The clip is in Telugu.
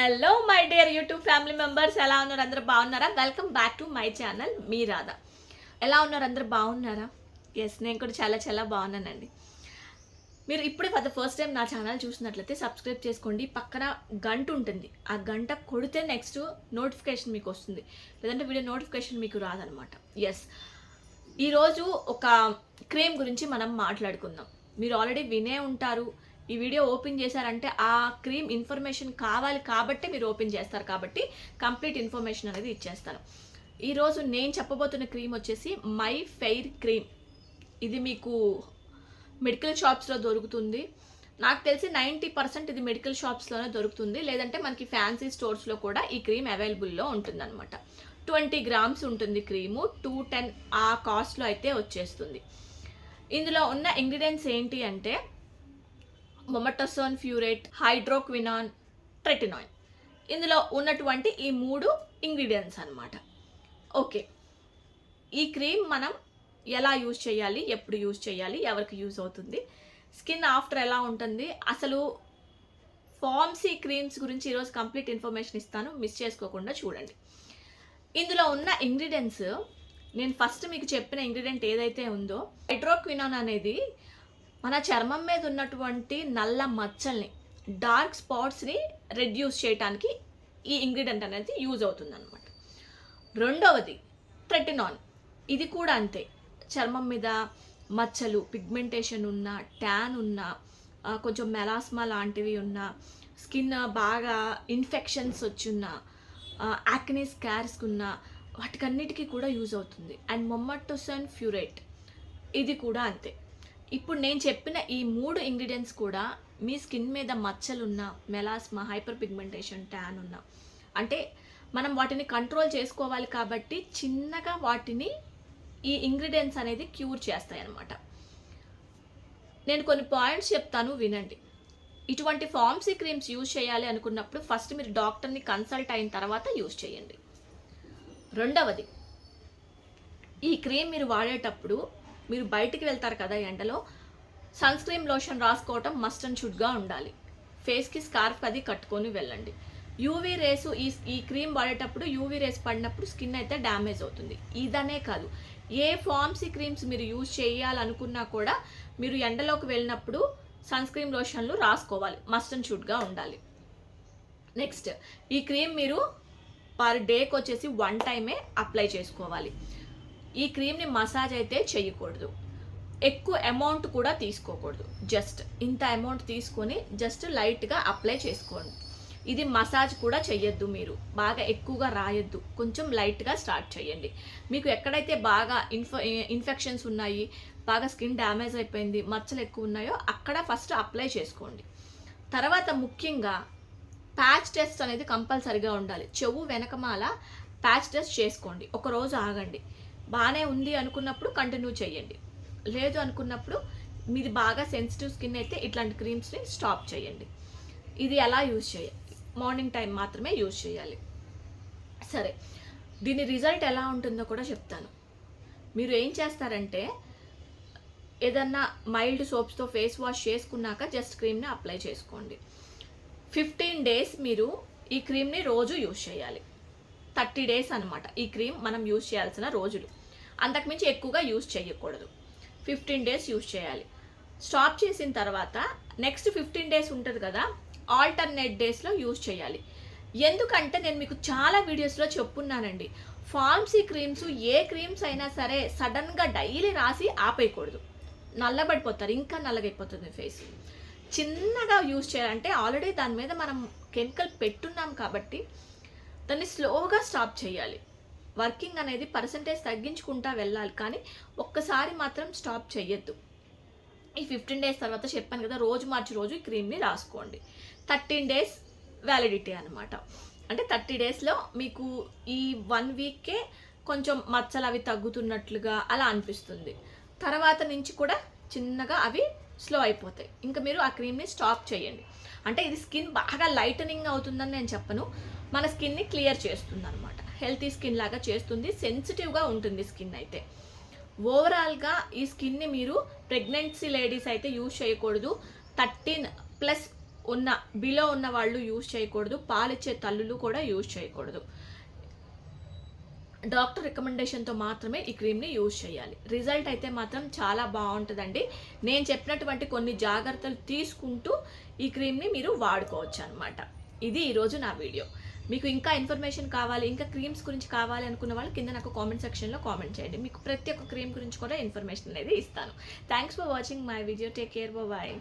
Hello my dear YouTube family members, ఎలా ఉన్నారు? అందరూ బాగున్నారా? Welcome back to my channel మీ రాధా. ఎలా ఉన్నారు? అందరూ బాగున్నారా? ఎస్, నేను కూడా చాలా చాలా బాగున్నానండి. మీరు ఇప్పుడే ఫర్ ద ఫస్ట్ టైం నా ఛానల్ చూసినట్లయితే సబ్స్క్రైబ్ చేసుకోండి. పక్కన గంట ఉంటుంది, ఆ గంట కొడితే నెక్స్ట్ నోటిఫికేషన్ మీకు వస్తుంది, లేదంటే వీడియో నోటిఫికేషన్ మీకు రాదనమాట. ఎస్, ఈరోజు ఒక క్రీమ్ గురించి మనం మాట్లాడుకుందాం. మీరు ఆల్రెడీ వినే ఉంటారు. ఈ వీడియో ఓపెన్ చేశారంటే ఆ క్రీమ్ ఇన్ఫర్మేషన్ కావాలి కాబట్టి మీరు ఓపెన్ చేస్తారు, కాబట్టి కంప్లీట్ ఇన్ఫర్మేషన్ అనేది ఇచ్చేస్తాను. ఈరోజు నేను చెప్పబోతున్న క్రీమ్ వచ్చేసి మై ఫెయిర్ క్రీమ్. ఇది మీకు మెడికల్ షాప్స్లో దొరుకుతుంది. నాకు తెలిసి 90% ఇది మెడికల్ షాప్స్లోనే దొరుకుతుంది, లేదంటే మనకి ఫ్యాన్సీ స్టోర్స్లో కూడా ఈ క్రీమ్ అవైలబుల్లో ఉంటుందన్నమాట. 20 గ్రామ్స్ ఉంటుంది క్రీము, 210 ఆ కాస్ట్లో అయితే వచ్చేస్తుంది. ఇందులో ఉన్న ఇంగ్రీడియంట్స్ ఏంటి అంటే మొమటోసోన్ ఫ్యూరేట్, హైడ్రోక్వినాన్, ట్రెటినాయిన్. ఇందులో ఉన్నటువంటి ఈ 3 ఇంగ్రీడియంట్స్ అన్నమాట. ఓకే, ఈ క్రీమ్ మనం ఎలా యూజ్ చేయాలి, ఎప్పుడు యూజ్ చేయాలి, ఎవరికి యూజ్ అవుతుంది, స్కిన్ ఆఫ్టర్ ఎలా ఉంటుంది, అసలు ఫార్మసీ క్రీమ్స్ గురించి ఈరోజు కంప్లీట్ ఇన్ఫర్మేషన్ ఇస్తాను, మిస్ చేసుకోకుండా చూడండి. ఇందులో ఉన్న ఇంగ్రీడియంట్స్, నేను ఫస్ట్ మీకు చెప్పిన ఇంగ్రీడియంట్ ఏదైతే ఉందో హైడ్రోక్వినాన్ అనేది మన చర్మం మీద ఉన్నటువంటి నల్ల మచ్చల్ని, డార్క్ స్పాట్స్ని రెడ్యూస్ చేయడానికి ఈ ఇంగ్రీడియంట్ అనేది యూజ్ అవుతుంది అనమాట. రెండవది ట్రెటినాన్. ఇది కూడా అంతే, చర్మం మీద మచ్చలు, పిగ్మెంటేషన్ ఉన్న, ట్యాన్ ఉన్న, కొంచెం మెలాస్మా లాంటివి ఉన్న, స్కిన్ బాగా ఇన్ఫెక్షన్స్ వచ్చున్న, యాక్నే స్కార్స్ ఉన్న వాటికన్నిటికీ కూడా యూజ్ అవుతుంది. అండ్ మొమటోసోన్ ఫ్యూరేట్, ఇది కూడా అంతే. ఇప్పుడు నేను చెప్పిన ఈ 3 ఇంగ్రీడియంట్స్ కూడా మీ స్కిన్ మీద మచ్చలున్న, మెలాస్మా, హైపర్ పిగ్మెంటేషన్, ట్యాన్ ఉన్న, అంటే మనం వాటిని కంట్రోల్ చేసుకోవాలి కాబట్టి చిన్నగా వాటిని ఈ ఇంగ్రీడియంట్స్ అనేది క్యూర్ చేస్తాయి అన్నమాట. నేను కొన్ని పాయింట్స్ చెప్తాను, వినండి. ఇటువంటి ఫార్మసీ క్రీమ్స్ యూజ్ చేయాలి అనుకున్నప్పుడు ఫస్ట్ మీరు డాక్టర్ని కన్సల్ట్ అయిన తర్వాత యూజ్ చేయండి. రెండవది, ఈ క్రీమ్ మీరు వాడేటప్పుడు మీరు బయటికి వెళ్తారు కదా ఎండలో, సన్ స్క్రీన్ లోషన్ రాసుకోవటం మస్ట్ అండ్ షుడ్గా ఉండాలి. ఫేస్కి స్కార్ఫ్ అది కట్టుకొని వెళ్ళండి. యూవీ రేసు ఈ క్రీమ్ వాడేటప్పుడు యూవీ రేస్ పడినప్పుడు స్కిన్ అయితే డ్యామేజ్ అవుతుంది. ఇదనే కాదు, ఏ ఫార్మసీ క్రీమ్స్ మీరు యూజ్ చేయాలనుకున్నా కూడా మీరు ఎండలోకి వెళ్ళినప్పుడు సన్ స్క్రీన్ లోషన్లు రాసుకోవాలి, మస్ట్ అండ్ షుడ్గా ఉండాలి. నెక్స్ట్, ఈ క్రీమ్ మీరు పర్ డేకి వచ్చేసి 1 టైమే అప్లై చేసుకోవాలి. ఈ క్రీమ్ని మసాజ్ అయితే చేయకూడదు, ఎక్కువ అమౌంట్ కూడా తీసుకోకూడదు. జస్ట్ ఇంత అమౌంట్ తీసుకొని జస్ట్ లైట్గా అప్లై చేసుకోండి. ఇది మసాజ్ కూడా చెయ్యొద్దు, మీరు బాగా ఎక్కువగా రాయొద్దు, కొంచెం లైట్గా స్టార్ట్ చేయండి. మీకు ఎక్కడైతే బాగా ఇన్ఫెక్షన్స్ ఉన్నాయి, బాగా స్కిన్ డ్యామేజ్ అయిపోయింది, మచ్చలు ఎక్కువ ఉన్నాయో అక్కడ ఫస్ట్ అప్లై చేసుకోండి. తర్వాత ముఖ్యంగా ప్యాచ్ టెస్ట్ అనేది కంపల్సరిగా ఉండాలి. చెవు వెనకమాల ప్యాచ్ టెస్ట్ చేసుకోండి, ఒకరోజు ఆగండి. బాగానే ఉంది అనుకున్నప్పుడు కంటిన్యూ చేయండి, లేదు అనుకున్నప్పుడు మీది బాగా సెన్సిటివ్ స్కిన్ అయితే ఇట్లాంటి క్రీమ్స్ని స్టాప్ చేయండి. ఇది ఎలా యూజ్ చేయాలి, మార్నింగ్ టైం మాత్రమే యూజ్ చేయాలి. సరే, దీని రిజల్ట్ ఎలా ఉంటుందో కూడా చెప్తాను. మీరు ఏం చేస్తారంటే, ఏదన్నా మైల్డ్ సోప్స్తో ఫేస్ వాష్ చేసుకున్నాక జస్ట్ క్రీమ్ని అప్లై చేసుకోండి. 15 డేస్ మీరు ఈ క్రీమ్ని రోజు యూజ్ చేయాలి. 30 డేస్ అనమాట ఈ క్రీమ్ మనం యూజ్ చేయాల్సిన రోజులు, అంతకుమించి ఎక్కువగా యూజ్ చేయకూడదు. 15 డేస్ యూజ్ చేయాలి. స్టాప్ చేసిన తర్వాత నెక్స్ట్ 15 డేస్ ఉంటుంది కదా, ఆల్టర్నేట్ డేస్లో యూజ్ చేయాలి. ఎందుకంటే నేను మీకు చాలా వీడియోస్లో చెప్పున్నానండి, ఫార్మసీ క్రీమ్స్ ఏ క్రీమ్స్ అయినా సరే సడన్గా డైలీ రాసి ఆపేయకూడదు, నల్లబడిపోతారు, ఇంకా నల్లగైపోతుంది ఫేస్. చిన్నగా యూజ్ చేయాలంటే ఆల్రెడీ దాని మీద మనం కెమికల్ పెట్టున్నాం కాబట్టి దాన్ని స్లోగా స్టాప్ చేయాలి. వర్కింగ్ అనేది పర్సంటేజ్ తగ్గించుకుంటా వెళ్ళాలి, కానీ ఒక్కసారి మాత్రం స్టాప్ చేయొద్దు. ఈ 15 డేస్ తర్వాత చెప్పాను కదా, రోజు మార్చి రోజు ఈ క్రీమ్ని రాసుకోండి. 13 డేస్ వ్యాలిడిటీ అనమాట. అంటే 30 డేస్లో మీకు ఈ 1 వీక్కే కొంచెం మచ్చలు అవి తగ్గుతున్నట్లుగా అలా అనిపిస్తుంది. తర్వాత నుంచి కూడా చిన్నగా అవి స్లో అయిపోతాయి. ఇంకా మీరు ఆ క్రీమ్ని స్టాప్ చేయండి. అంటే ఇది స్కిన్ బాగా లైటనింగ్ అవుతుందని నేను చెప్పను, మన స్కిన్ని క్లియర్ చేస్తుంది అనమాట. హెల్తీ స్కిన్ లాగా చేస్తుంది, సెన్సిటివ్గా ఉంటుంది స్కిన్ అయితే. ఓవరాల్గా ఈ స్కిన్ని మీరు ప్రెగ్నెన్సీ లేడీస్ అయితే యూజ్ చేయకూడదు. 13+ బిలో ఉన్న వాళ్ళు యూజ్ చేయకూడదు, పాలిచ్చే తల్లులు కూడా యూజ్ చేయకూడదు. డాక్టర్ రికమెండేషన్తో మాత్రమే ఈ క్రీమ్ని యూజ్ చేయాలి. రిజల్ట్ అయితే మాత్రం చాలా బాగుంటుందండి. నేను చెప్పినటువంటి కొన్ని జాగ్రత్తలు తీసుకుంటూ ఈ క్రీమ్ని మీరు వాడుకోవచ్చు అనమాట. ఇది ఈరోజు నా వీడియో. మీకు ఇంకా ఇన్ఫర్మేషన్ కావాలి, ఇంకా క్రీమ్స్ గురించి కావాలి అనుకున్న వాళ్ళు కింద నాకు కామెంట్ సెక్షన్లో కామెంట్ చేయండి. మీకు ప్రతి ఒక్క క్రీమ్ గురించి కూడా ఇన్ఫర్మేషన్ అనేది ఇస్తాను. Thanks for watching my video. Take care. Bye.